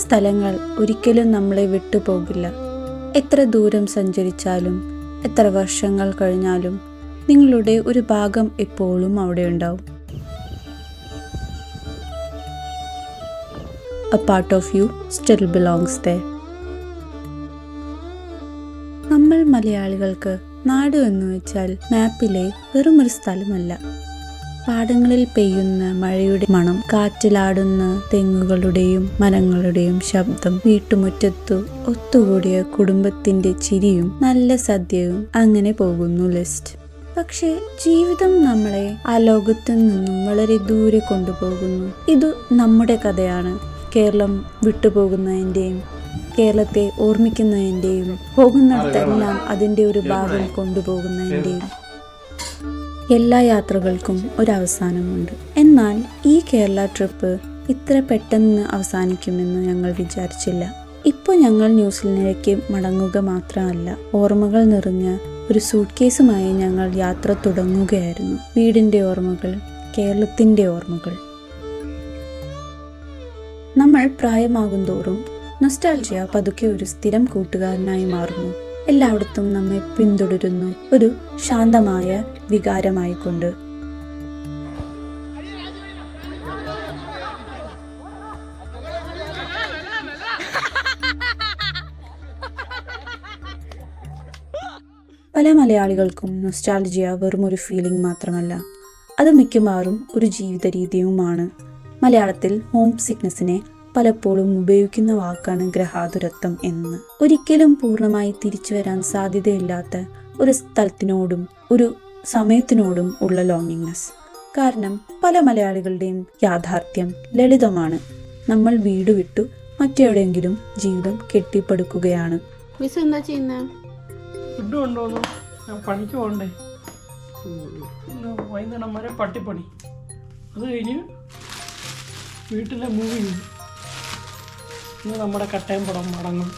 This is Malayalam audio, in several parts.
സ്ഥലങ്ങൾ ഒരിക്കലും നമ്മളെ വിട്ടുപോകില്ല. എത്ര ദൂരം സഞ്ചരിച്ചാലും എത്ര വർഷങ്ങൾ കഴിഞ്ഞാലും നിങ്ങളുടെ ഒരു ഭാഗം എപ്പോഴും അവിടെ ഉണ്ടാവും. A part of you still belongs there. നമ്മൾ മലയാളികൾക്ക് നാട് എന്ന് വെച്ചാൽ മാപ്പിലെ വെറുമൊരു സ്ഥലമല്ല. പാടങ്ങളിൽ പെയ്യുന്ന മഴയുടെ മണം, കാറ്റിലാടുന്ന തെങ്ങുകളുടെയും മരങ്ങളുടെയും ശബ്ദം, വീട്ടുമുറ്റത്തു ഒത്തുകൂടിയ കുടുംബത്തിന്റെ ചിരിയും നല്ല സദ്യയും, അങ്ങനെ പോകുന്നു ലിസ്റ്റ്. പക്ഷേ ജീവിതം നമ്മളെ ആ ലോകത്തു നിന്നും വളരെ ദൂരെ കൊണ്ടുപോകുന്നു. ഇത് നമ്മുടെ കഥയാണ്. കേരളം വിട്ടുപോകുന്നതിൻ്റെയും കേരളത്തെ ഓർമ്മിക്കുന്നതിൻ്റെയും പോകുന്നിടത്തെല്ലാം അതിൻ്റെ ഒരു ഭാഗം കൊണ്ടുപോകുന്നതിൻ്റെയും. എല്ലാ യാത്രകൾക്കും ഒരവസാനമുണ്ട്. എന്നാൽ ഈ കേരള ട്രിപ്പ് ഇത്ര പെട്ടെന്ന് അവസാനിക്കുമെന്ന് ഞങ്ങൾ വിചാരിച്ചില്ല. ഇപ്പോൾ ഞങ്ങൾ ന്യൂസിലൻഡിലേക്ക് മടങ്ങുക മാത്രമല്ല, ഓർമ്മകൾ നിറഞ്ഞ ഒരു സൂട്ട് കേസുമായി ഞങ്ങൾ യാത്ര തുടങ്ങുകയായിരുന്നു. വീടിൻ്റെ ഓർമ്മകൾ, കേരളത്തിൻ്റെ ഓർമ്മകൾ. നമ്മൾ പ്രായമാകും തോറും നൊസ്റ്റാൾജിയ പതുക്കെ ഒരു സ്ഥിരം കൂട്ടുകാരനായി മാറുന്നു. എല്ലായിടത്തും നമ്മെ പിന്തുടരുന്നു, ഒരു ശാന്തമായ വികാരമായിക്കൊണ്ട്. പല മലയാളികൾക്കും നൊസ്റ്റാൾജിയ വെറും ഒരു ഫീലിംഗ് മാത്രമല്ല, അത് മിക്കവാറും ഒരു ജീവിത രീതിയുമാണ്. മലയാളത്തിൽ ഹോം സിക്നെസ്സിനെ പലപ്പോഴും ഉപയോഗിക്കുന്ന വാക്കാണ് ഗ്രഹാതുരത്വം എന്ന്. ഒരിക്കലും പൂർണ്ണമായി തിരിച്ചു വരാൻ സാധ്യതയില്ലാത്ത ഒരു സ്ഥലത്തിനോടും ഒരു സമയത്തിനോടും ഉള്ള ലോങ്ങിങ്നെസ്. കാരണം പല മലയാളികളുടെയും യാഥാർത്ഥ്യം ലളിതമാണ്. നമ്മൾ വീട് വിട്ടു മറ്റെവിടെയെങ്കിലും ജീവിതം കെട്ടിപ്പടുക്കുകയാണ്. മിസ് എന്താ ചെയ്യുന്നത്? ഫുഡ് കൊണ്ടുവന്നു. ഞാൻ പണിക്ക് പോകണ്ടേ, വൈകുന്നേരം വരെ പട്ടിപ്പണി. അത് കഴിഞ്ഞ് വീട്ടിലെ മൂവി നമ്മുടെ കട്ടയംപുറം മടങ്ങും.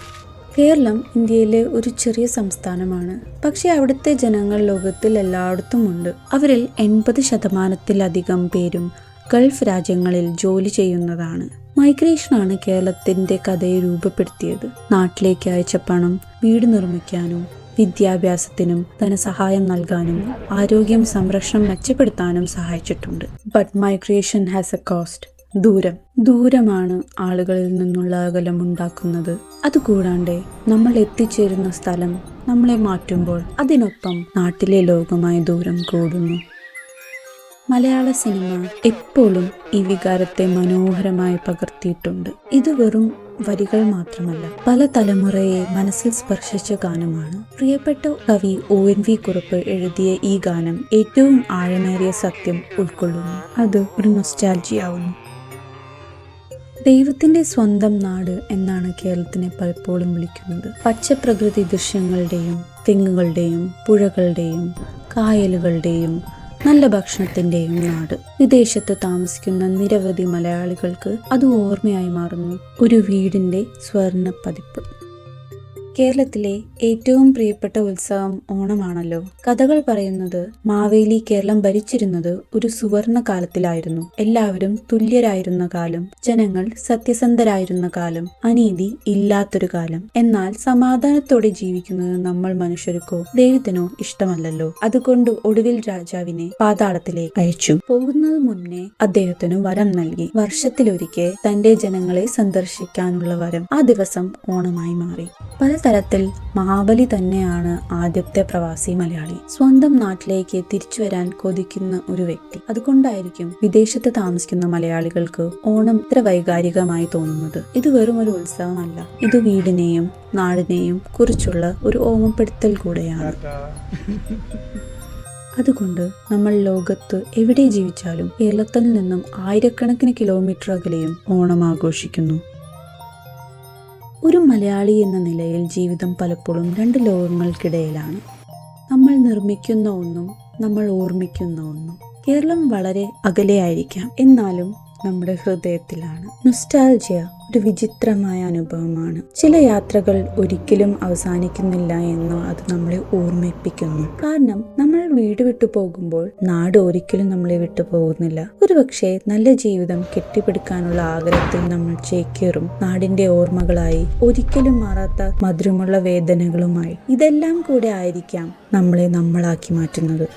കേരളം ഇന്ത്യയിലെ ഒരു ചെറിയ സംസ്ഥാനമാണ്. പക്ഷേ അവിടുത്തെ ജനങ്ങൾ ലോകത്തിൽ എല്ലായിടത്തും ഉണ്ട്. അവരിൽ 80% പേരും ഗൾഫ് രാജ്യങ്ങളിൽ ജോലി ചെയ്യുന്നതാണ്. മൈഗ്രേഷനാണ് കേരളത്തിന്റെ കഥയെ രൂപപ്പെടുത്തിയത്. നാട്ടിലേക്ക് അയച്ച പണം വീട് നിർമ്മിക്കാനും വിദ്യാഭ്യാസത്തിനും ധനസഹായം നൽകാനും ആരോഗ്യം സംരക്ഷണം മെച്ചപ്പെടുത്താനും സഹായിച്ചിട്ടുണ്ട്. But migration has A cost. ദൂരമാണ് ആളുകളിൽ നിന്നുള്ള അകലം ഉണ്ടാക്കുന്നത്. അതുകൂടാണ്ട് നമ്മൾ എത്തിച്ചേരുന്ന സ്ഥലം നമ്മളെ മാറ്റുമ്പോൾ അതിനൊപ്പം നാട്ടിലെ ലോകമായ ദൂരം കൂടുന്നു. മലയാള സിനിമ എപ്പോഴും ഈ വികാരത്തെ മനോഹരമായി പകർത്തിയിട്ടുണ്ട്. ഇത് വെറും വരികൾ മാത്രമല്ല, പല തലമുറയെ മനസ്സിൽ സ്പർശിച്ച ഗാനമാണ്. പ്രിയപ്പെട്ട കവി ONV കുറുപ്പ് എഴുതിയ ഈ ഗാനം ഏറ്റവും ആഴമേറിയ സത്യം ഉൾക്കൊള്ളുന്നു. അത് ഒരു നൊസ്റ്റാൾജിയാവുന്നു. ദൈവത്തിന്റെ സ്വന്തം നാട് എന്നാണ് കേരളത്തിനെ പലപ്പോഴും വിളിക്കുന്നത്. പച്ചപ്രകൃതി ദൃശ്യങ്ങളുടെയും തെങ്ങുകളുടെയും പുഴകളുടെയും കായലുകളുടെയും നല്ല ഭക്ഷണത്തിന്റെയും നാട്. വിദേശത്ത് താമസിക്കുന്ന നിരവധി മലയാളികൾക്ക് അത് ഓർമ്മയായി മാറുന്നു. ഒരു വീടിന്റെ സ്വർണ്ണ പതിപ്പ്. കേരളത്തിലെ ഏറ്റവും പ്രിയപ്പെട്ട ഉത്സവം ഓണമാണല്ലോ. കഥകൾ പറയുന്നത് മാവേലി കേരളം ഭരിച്ചിരുന്നത് ഒരു സുവർണ കാലത്തിലായിരുന്നു. എല്ലാവരും തുല്യരായിരുന്ന കാലം, ജനങ്ങൾ സത്യസന്ധരായിരുന്ന കാലം, അനീതി ഇല്ലാത്തൊരു കാലം. എന്നാൽ സമാധാനത്തോടെ ജീവിക്കുന്നത് നമ്മൾ മനുഷ്യർക്കോ ദൈവത്തിനോ ഇഷ്ടമല്ലല്ലോ. അതുകൊണ്ട് ഒടുവിൽ രാജാവിനെ പാതാളത്തിലേക്ക് അയച്ചു. പോകുന്നത് മുന്നേ അദ്ദേഹത്തിന് വരം നൽകി. വർഷത്തിലൊരിക്കൽ തന്റെ ജനങ്ങളെ സന്ദർശിക്കാനുള്ള വരം. ആ ദിവസം ഓണമായി മാറി. പലതരത്തിൽ മഹാബലി തന്നെയാണ് ആദ്യത്തെ പ്രവാസി മലയാളി. സ്വന്തം നാട്ടിലേക്ക് തിരിച്ചു വരാൻ കൊതിക്കുന്ന ഒരു വ്യക്തി. അതുകൊണ്ടായിരിക്കും വിദേശത്ത് താമസിക്കുന്ന മലയാളികൾക്ക് ഓണം ഇത്ര വൈകാരികമായി തോന്നുന്നത്. ഇത് വെറും ഒരു ഉത്സവമല്ല, ഇത് വീടിനെയും നാടിനെയും കുറിച്ചുള്ള ഒരു ഓർമ്മപ്പെടുത്തൽ കൂടെയാണ്. അതുകൊണ്ട് നമ്മൾ ലോകത്ത് എവിടെ ജീവിച്ചാലും കേരളത്തിൽ നിന്നും ആയിരക്കണക്കിന് കിലോമീറ്റർ അകലെയും ഓണം ആഘോഷിക്കുന്നു. ഒരു മലയാളി എന്ന നിലയിൽ ജീവിതം പലപ്പോഴും 2 ലോകങ്ങൾക്കിടയിലാണ്. നമ്മൾ നിർമ്മിക്കുന്ന ഒന്നും നമ്മൾ ഓർമ്മിക്കുന്ന ഒന്നും. കേരളം വളരെ അകലെയായിരിക്കാം, എന്നാലും നമ്മുടെ ഹൃദയത്തിലാണ്. നൊസ്റ്റാൾജിയ ഒരു വിചിത്രമായ അനുഭവമാണ്. ചില യാത്രകൾ ഒരിക്കലും അവസാനിക്കുന്നില്ല എന്ന് അത് നമ്മളെ ഓർമ്മിപ്പിക്കുന്നു. കാരണം നമ്മൾ വീട് വിട്ടു പോകുമ്പോൾ നാട് ഒരിക്കലും നമ്മളെ വിട്ടു പോകുന്നില്ല. ഒരുപക്ഷെ നല്ല ജീവിതം കെട്ടിപ്പടുക്കാനുള്ള ആഗ്രഹത്തിൽ നമ്മൾ ചേക്കേറും നാടിന്റെ ഓർമ്മകളായി, ഒരിക്കലും മാറാത്ത മധുരമുള്ള വേദനകളുമായി. ഇതെല്ലാം കൂടെ ആയിരിക്കാം നമ്മളെ നമ്മളാക്കി മാറ്റുന്നത്.